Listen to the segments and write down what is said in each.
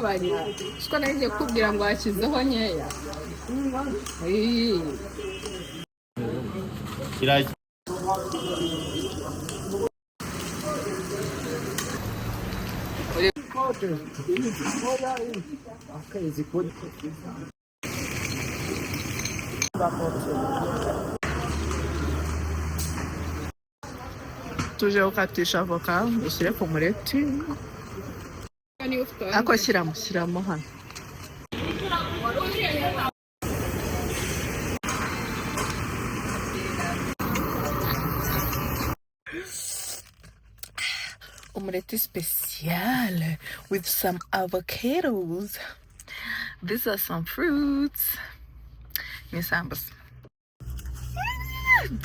bari siko nagiye kubwira ngo hakizeho nkeya tuje gukatisha avoka ushyire ku mureti ako shyiramo hano omelette special with some avocados. These are some fruits. Misambas.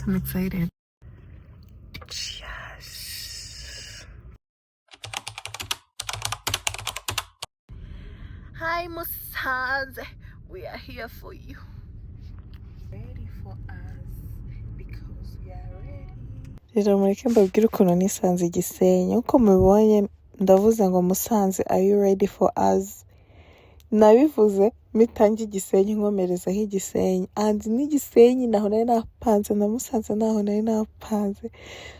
I'm excited. Yes. Hi, Musanze. We are here for you. Ready for us because we are ready. Rero mureke mbabwire ukuntu nisanze Gisenyi. Uko mubibonye ndavuze ngo Musanze, are you ready for us? Nabivuze mitangi Gisenyi nkomerezaho Gisenyi, and ni Gisenyi naho nari napanze, na Musanze naho nari napanze.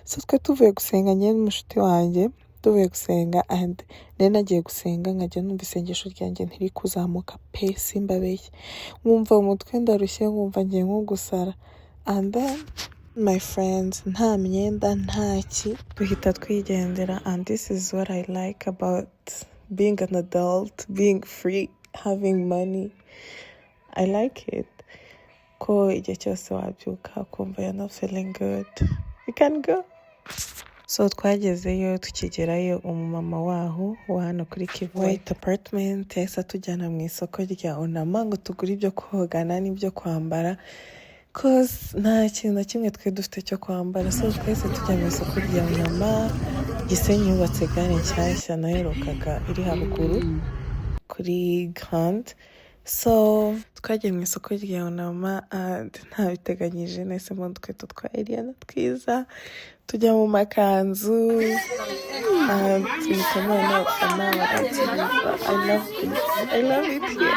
So twe tuvuye gusenga nyine n'umushuti wanjye, tuvuye gusenga and nari nagiye gusenga nkajya numva isengesho ryanjye ntiri kuzamuka pe simbabeshye, nkumva umutwe ndarushye, nkumva ngiye nko gusara, and then my friends, nta myenda ntaki, duhita twigendera. And this is what I like about being an adult, being free, having money. I like it. Ko igihe cyose wabyuka kumva you're not feeling good, you can go. So twagezeyo, tukigerayo umumama waho wa hano kuri Kivu White Apartment yahise atujyana mu isoko rya Onama ngo tugure ibyo kogana n'ibyo kwambara, cause nta kintu na kimwe twe dufite cyo kwambara. So twese tujya mu isoko rya Onama. Gisenyi yubatse gare nshyashya naherukaga iri haruguru kuri Grand. So twagiye mu isoko rya Onama and ntabiteganyije, nahisemo udukweto twa Eliana twiza, tujya mu makanzu and tuhitamo n'abafana. I love it here.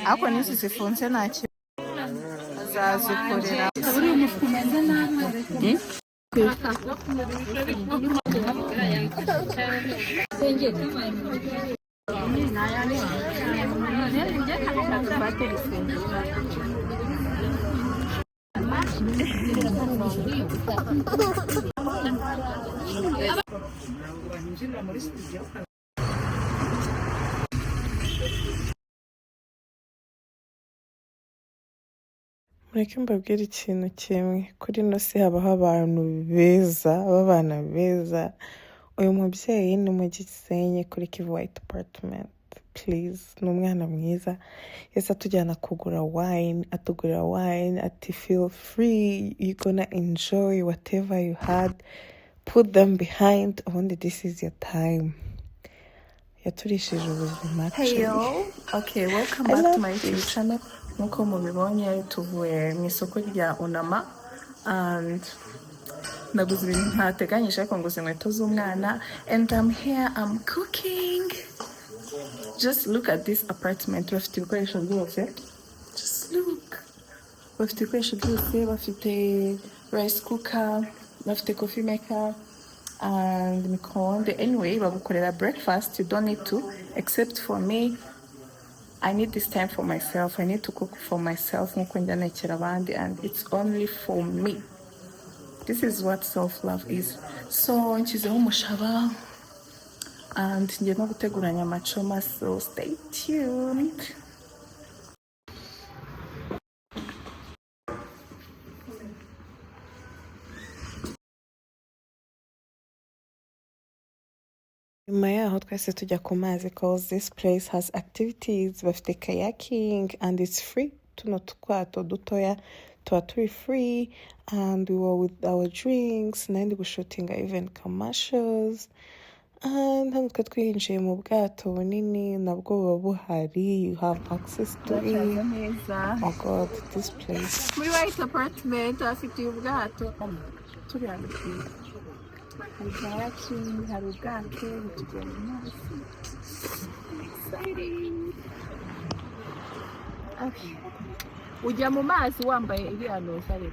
Ako nisi zifunze ntacyo azazikorera. Mureke mbabwire ikintu kimwe, kuri ino si habaho abantu beza, b'abana beza. Uyu mubyeyi ni mu Gisenyi kuri Kivu White Apartment. Please, ni umwana mwiza. Yese atujyana kugura wine, atugurira wine, ati feel free, you gonna enjoy whatever you had, put them behind, ubundi this is your time. Yaturishije ubuzima. Hello, okay, welcome back to my YouTube channel. Nkuko mubibonye tuvuye mu isoko rya Onama and naguze ibintu ntateganyije ariko nguze inkweto z'umwana, and I'm here, I'm cooking. Just look at this apartment. Bafite ibikoresho byose, just look, bafite ibikoresho byose, bafite rice cooker, bafite coffee maker and microonde. Anyway, bagukorera breakfast, you don't need to, except for me, I need this time for myself. I need to cook for myself, and it's only for me. This is what self-love is. So nshyizeho umushaba and ngiye no guteguranya amacoma, so stay tuned. Nyuma yaho twese tujya ku mazi, cause this place has activities. Bafite kayaking and it's free. Tuno twato dutoya tuba turi free, and we were with our drinks, nandi gushutinga even commercials, Ntabwo twinjiye mu bwato bunini nabwo buba buhari. You have access to it. Oh God, this place. Muri white apartment afite ubwato. Turi hano. Hari kayaking, hari ubwato butugenda mu mazi. Exciting. Okay. Ujya mu mazi wambaye iriya nozare.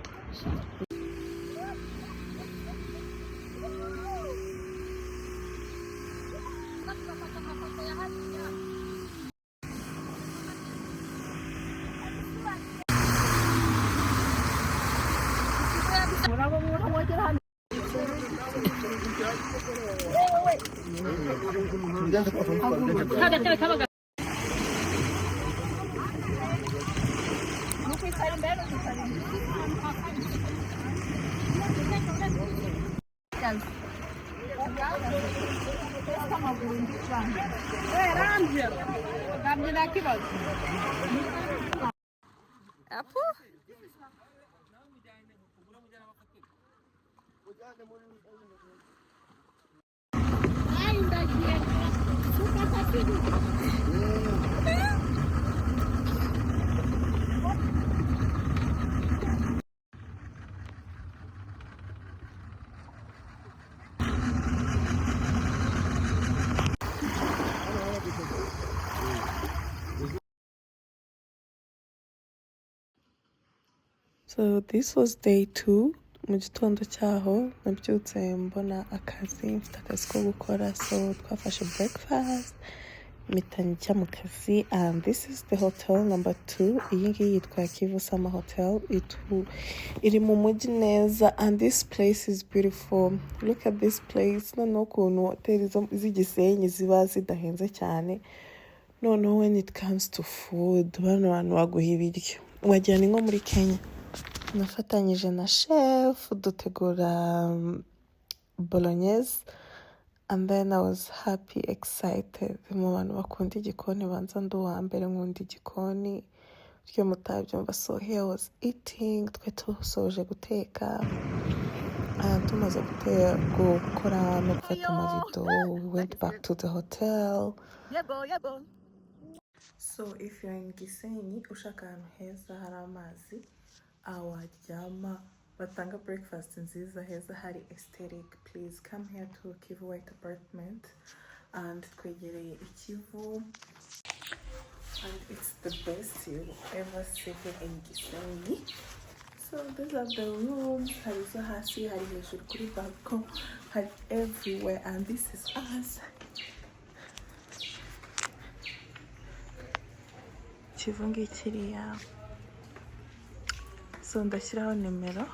So this was day 2. Mu gitondo cyaho nabyutse mbona akazi, mfite akazi ko gukora, so twafashe breakfast mpita njya mu kazi. And this is the hotel number 2. Iyi ngiyi yitwa Kivu Summer Hotel. Iri mu mujyi neza, and this place is beautiful. Look at this place. Noneho ukuntu hoteli z'i Gisenyi ziba zidahenze cyane. Noneho when it comes to food, bano bantu baguha ibiryo wagira ni nko muri Kenya. Nafatanyije na chef dutegura bolognese, and then I was happy, excited. Mu bantu bakunda igikoni banza ndi uwa mbere, nkunda igikoni buryo mutabyumva. So here I was eating, twe tusoje guteka, tumaze gukora no gufata amavido, we went back to the hotel. So if you're in Gisenyi ushaka ahantu heza hari amazi waryama, batanga breakfast nziza, heza hari aesthetic, please come here to Kivu White Apartment. And twegereye ikivu, and it's the best you've ever seen in Gisenyi. So these are the rooms. Hari izo hasi, hari hejuru kuri balcony, hari everywhere, and this is us. Kivu ngikiriya. So ndashyiraho nimero.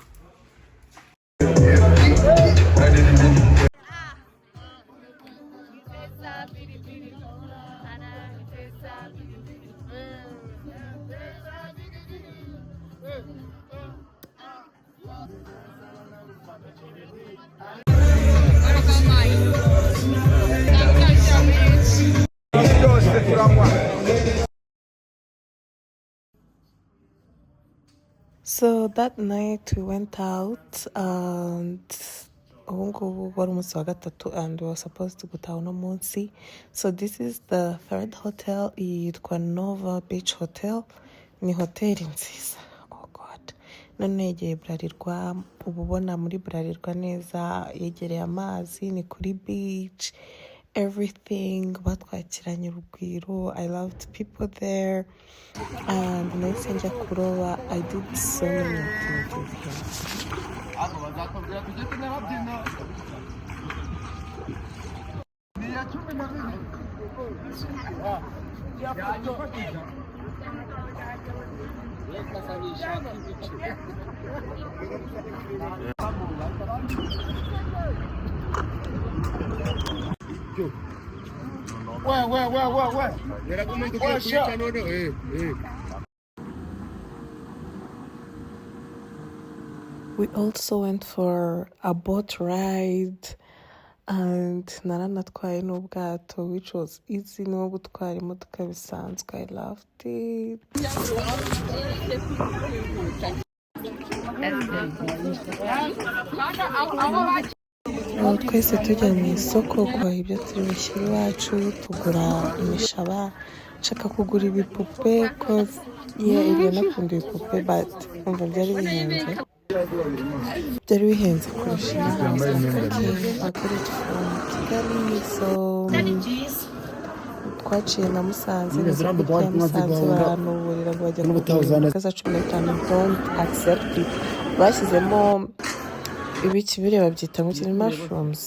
So that night we went out, and ubu ngubu wari umunsi wa gatatu, and we were supposed to gutaha uno munsi. So this is the 3rd hotel, yitwa Nova Beach Hotel. Ni hoteli nziza. Oh God. None yegeye Burarirwa, uba ubona muri Burarirwa neza, yegereye amazi, ni kuri beach, everything. Batwakiranye urugwiro. I loved people there. And nahise njya kuroba. I did so many activities here. We also went for a boat ride, and naranatwaye n'ubwato, which was easy. No gutwara imodoka bisanzwe. I loved it. twese tujya mu isoko guhaha ibyo turi bushyire iwacu, tugura imishaba, nshaka kugura ibipupe cause Eliana akunda ibipupe but umva byari bihenze kurusha inaha. Agura from Kigali, so twaciye na Musanze, ya Musanze baranuburira ngo bajya kugura imboga za 15, don't accept it. Bashyizemo ibiki bireba byita ngo kiri mushrooms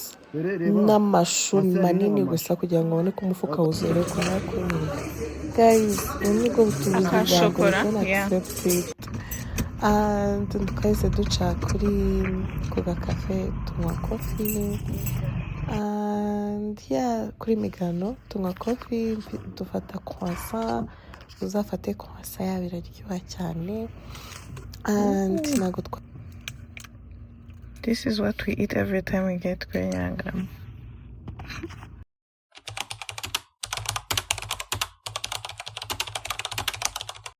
n'amashu manini gusa kugira ngo ubone ko umufuka wuzuye kumara kumira. Guys, nibwo butubuzi bwa mbere, don't accept it. And tukahise duca ku gacafe tunywa coffee, and kuri Migano tunywa coffee, dufata croissant, uzafate croissant yabo iraryoha cyane. And this is what we eat every time we get Kwenyangam.